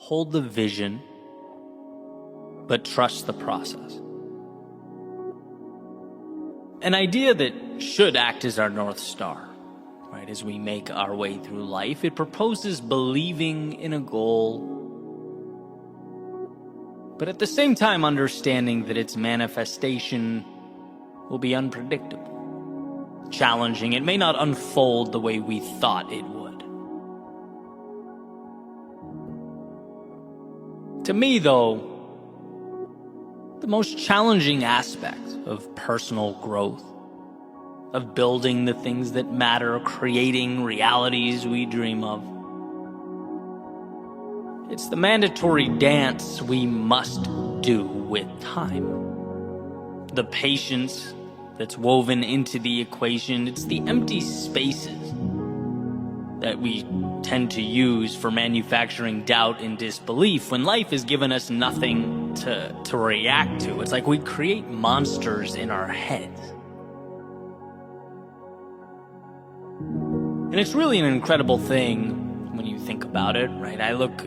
hold the vision, but trust the process. An idea that should act as our North Star, right, as we make our way through life. It proposes believing in a goal, but at the same time understanding that its manifestation will be unpredictable, challenging. It may not unfold the way we thought it would. To me, though, the most challenging aspect of personal growth, of building the things that matter, creating realities we dream of, it's the mandatory dance we must do with time. The patience that's woven into the equation, it's the empty spaces that we tend to use for manufacturing doubt and disbelief when life has given us nothing to react to. It's like we create monsters in our heads. And it's really an incredible thing when you think about it, right? I look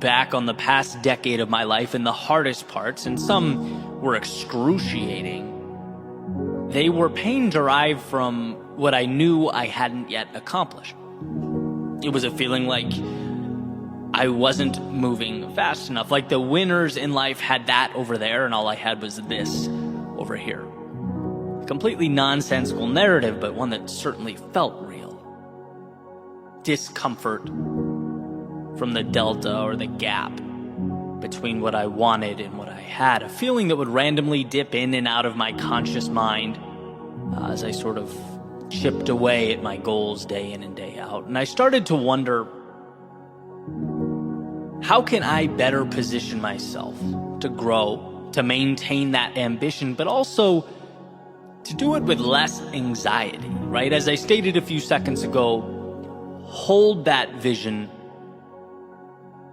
back on the past decade of my life, and the hardest parts, and some were excruciating, they were pain derived from what I knew I hadn't yet accomplished. It was a feeling like I wasn't moving fast enough, like the winners in life had that over there and all I had was this over here. A completely nonsensical narrative, but one that certainly felt real. Discomfort from the delta or the gap between what I wanted and what I had. A feeling that would randomly dip in and out of my conscious mind as I sort of chipped away at my goals day in and day out. And I started to wonder, how can I better position myself to grow, to maintain that ambition, but also to do it with less anxiety, right? As I stated a few seconds ago, hold that vision,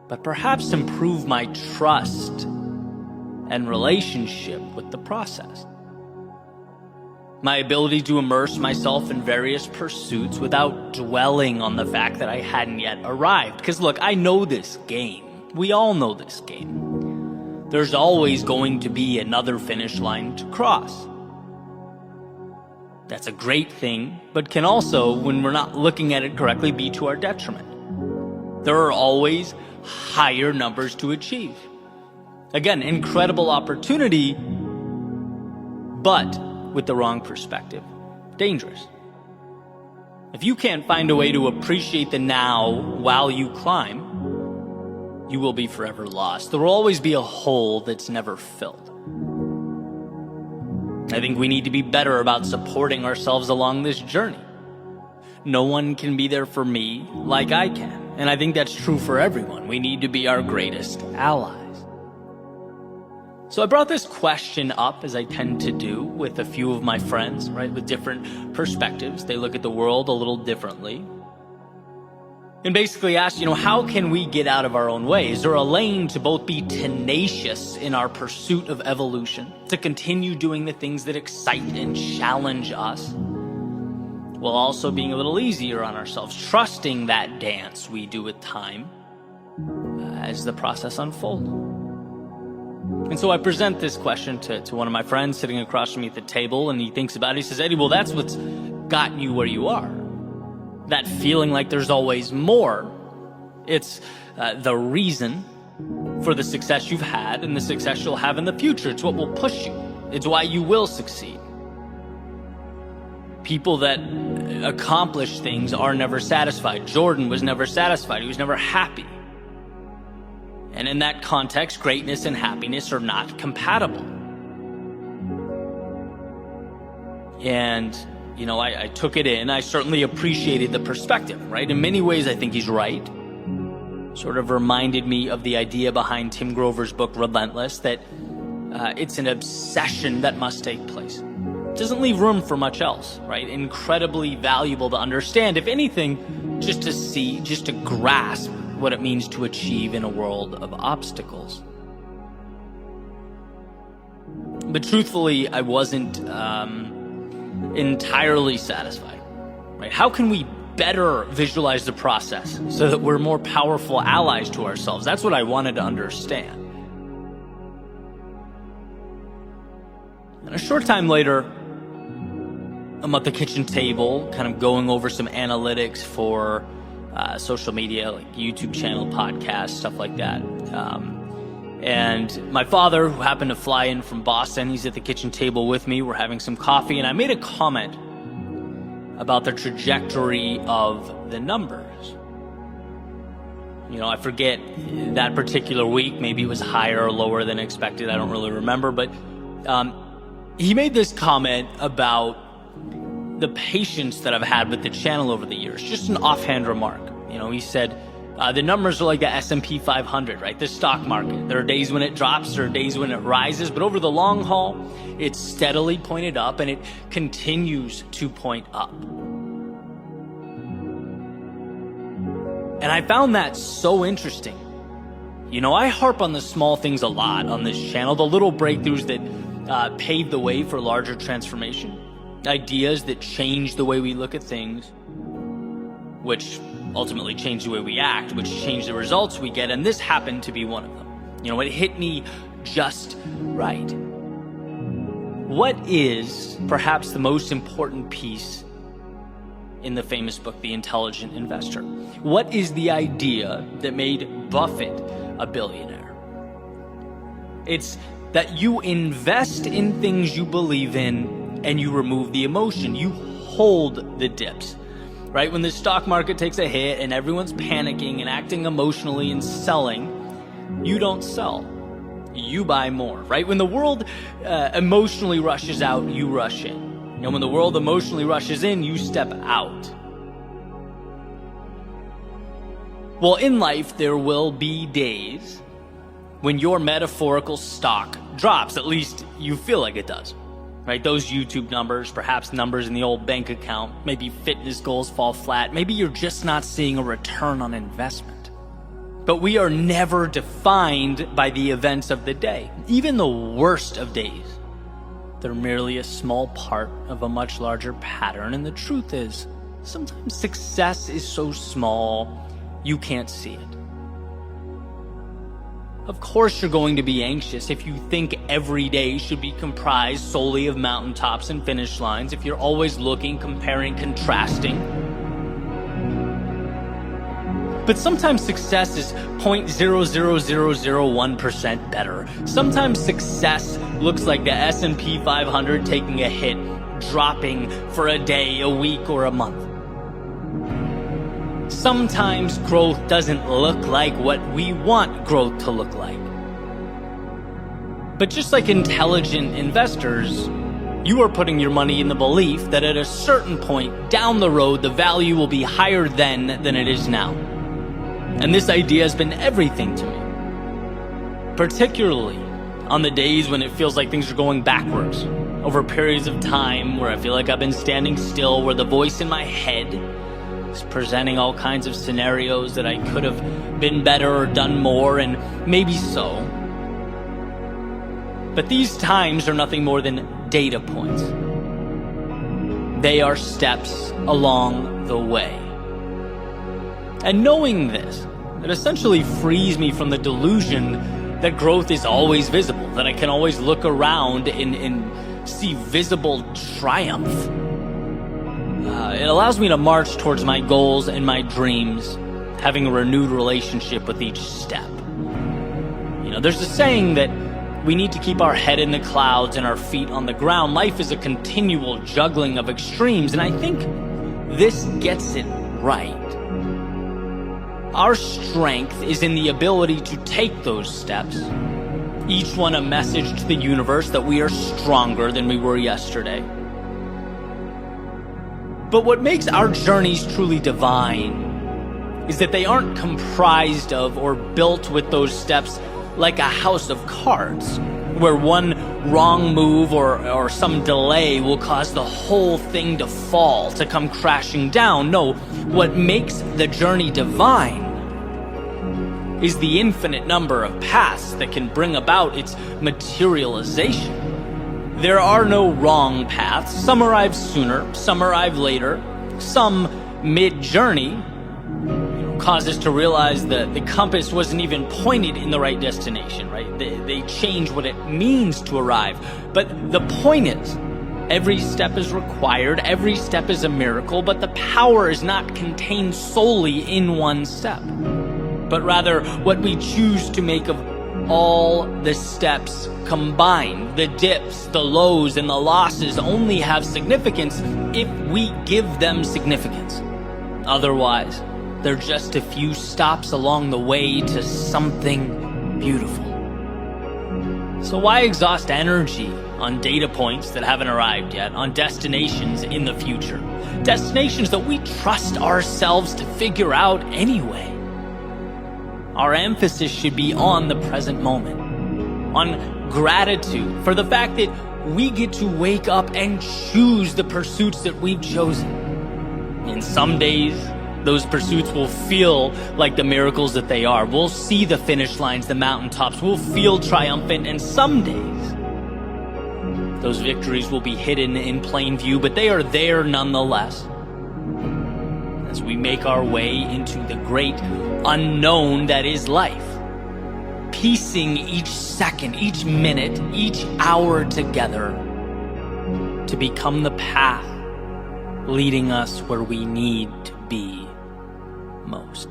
but perhaps improve my trust and relationship with the process. My ability to immerse myself in various pursuits without dwelling on the fact that I hadn't yet arrived. Because look, I know this game. We all know this game. There's always going to be another finish line to cross. That's a great thing, but can also, when we're not looking at it correctly, be to our detriment. There are always higher numbers to achieve. Again, incredible opportunity, but with the wrong perspective, dangerous. If you can't find a way to appreciate the now while you climb, you will be forever lost. There will always be a hole that's never filled. I think we need to be better about supporting ourselves along this journey. No one can be there for me like I can, and I think that's true for everyone. We need to be our greatest allies. So I brought this question up, as I tend to do, with a few of my friends, right, with different perspectives. They look at the world a little differently. And basically asked, how can we get out of our own way? Is there a lane to both be tenacious in our pursuit of evolution, to continue doing the things that excite and challenge us, while also being a little easier on ourselves, trusting that dance we do with time as the process unfolds? And so I present this question to one of my friends sitting across from me at the table, and he thinks about it. He says, Eddie, well, that's what's gotten you where you are. That feeling like there's always more. It's the reason for the success you've had and the success you'll have in the future. It's what will push you. It's why you will succeed. People that accomplish things are never satisfied. Jordan was never satisfied. He was never happy. And in that context, greatness and happiness are not compatible. And, I took it in. I certainly appreciated the perspective, right? In many ways, I think he's right. Sort of reminded me of the idea behind Tim Grover's book, Relentless, that it's an obsession that must take place. It doesn't leave room for much else, right? Incredibly valuable to understand, if anything, just to see, just to grasp what it means to achieve in a world of obstacles. But truthfully, I wasn't entirely satisfied, right? How can we better visualize the process so that we're more powerful allies to ourselves. That's what I wanted to understand. And a short time later, I'm at the kitchen table, kind of going over some analytics for social media, like YouTube channel, podcasts, stuff like that. And my father, who happened to fly in from Boston, he's at the kitchen table with me. We're having some coffee, and I made a comment about the trajectory of the numbers. You know, I forget that particular week. Maybe it was higher or lower than expected. I don't really remember. But he made this comment about the patience that I've had with the channel over the years. Just an offhand remark. You know, he said, the numbers are like the S&P 500, right? The stock market. There are days when it drops, there are days when it rises, but over the long haul, it's steadily pointed up and it continues to point up. And I found that so interesting. You know, I harp on the small things a lot on this channel, the little breakthroughs that pave the way for larger transformation, ideas that change the way we look at things, which ultimately change the way we act, which change the results we get, and this happened to be one of them. You know, it hit me just right. What is perhaps the most important piece in the famous book, The Intelligent Investor? What is the idea that made Buffett a billionaire? It's that you invest in things you believe in and you remove the emotion. You hold the dips. Right? When the stock market takes a hit and everyone's panicking and acting emotionally and selling, you don't sell. You buy more, right? When the world emotionally rushes out, you rush in. And when the world emotionally rushes in, you step out. Well, in life, there will be days when your metaphorical stock drops. At least you feel like it does. Right? Those YouTube numbers, perhaps numbers in the old bank account, maybe fitness goals fall flat, maybe you're just not seeing a return on investment. But we are never defined by the events of the day, even the worst of days. They're merely a small part of a much larger pattern, and the truth is, sometimes success is so small, you can't see it. Of course you're going to be anxious if you think every day should be comprised solely of mountaintops and finish lines, if you're always looking, comparing, contrasting. But sometimes success is 0.00001% better. Sometimes success looks like the S&P 500 taking a hit, dropping for a day, a week, or a month. Sometimes growth doesn't look like what we want growth to look like. But just like intelligent investors, you are putting your money in the belief that at a certain point down the road, the value will be higher then than it is now. And this idea has been everything to me, particularly on the days when it feels like things are going backwards, over periods of time where I feel like I've been standing still, where the voice in my head presenting all kinds of scenarios that I could have been better or done more, and maybe so. But these times are nothing more than data points. They are steps along the way. And knowing this, it essentially frees me from the delusion that growth is always visible, that I can always look around and see visible triumph. It allows me to march towards my goals and my dreams, having a renewed relationship with each step. You know, there's a saying that we need to keep our head in the clouds and our feet on the ground. Life is a continual juggling of extremes, and I think this gets it right. Our strength is in the ability to take those steps, each one a message to the universe that we are stronger than we were yesterday. But what makes our journeys truly divine is that they aren't comprised of or built with those steps like a house of cards, where one wrong move or some delay will cause the whole thing to fall, to come crashing down. No, what makes the journey divine is the infinite number of paths that can bring about its materialization. There are no wrong paths. Some arrive sooner, some arrive later, some mid-journey caused us to realize that the compass wasn't even pointed in the right destination, right? They change what it means to arrive. But the point is, every step is required, every step is a miracle, but the power is not contained solely in one step, but rather what we choose to make of all the steps combined. The dips, the lows, and the losses only have significance if we give them significance. Otherwise, they're just a few stops along the way to something beautiful. So why exhaust energy on data points that haven't arrived yet, on destinations in the future? Destinations that we trust ourselves to figure out anyway. Our emphasis should be on the present moment, on gratitude for the fact that we get to wake up and choose the pursuits that we've chosen. In some days, those pursuits will feel like the miracles that they are. We'll see the finish lines, the mountaintops. We'll feel triumphant. And some days, those victories will be hidden in plain view, but they are there nonetheless. As we make our way into the great unknown that is life, piecing each second, each minute, each hour together to become the path leading us where we need to be most.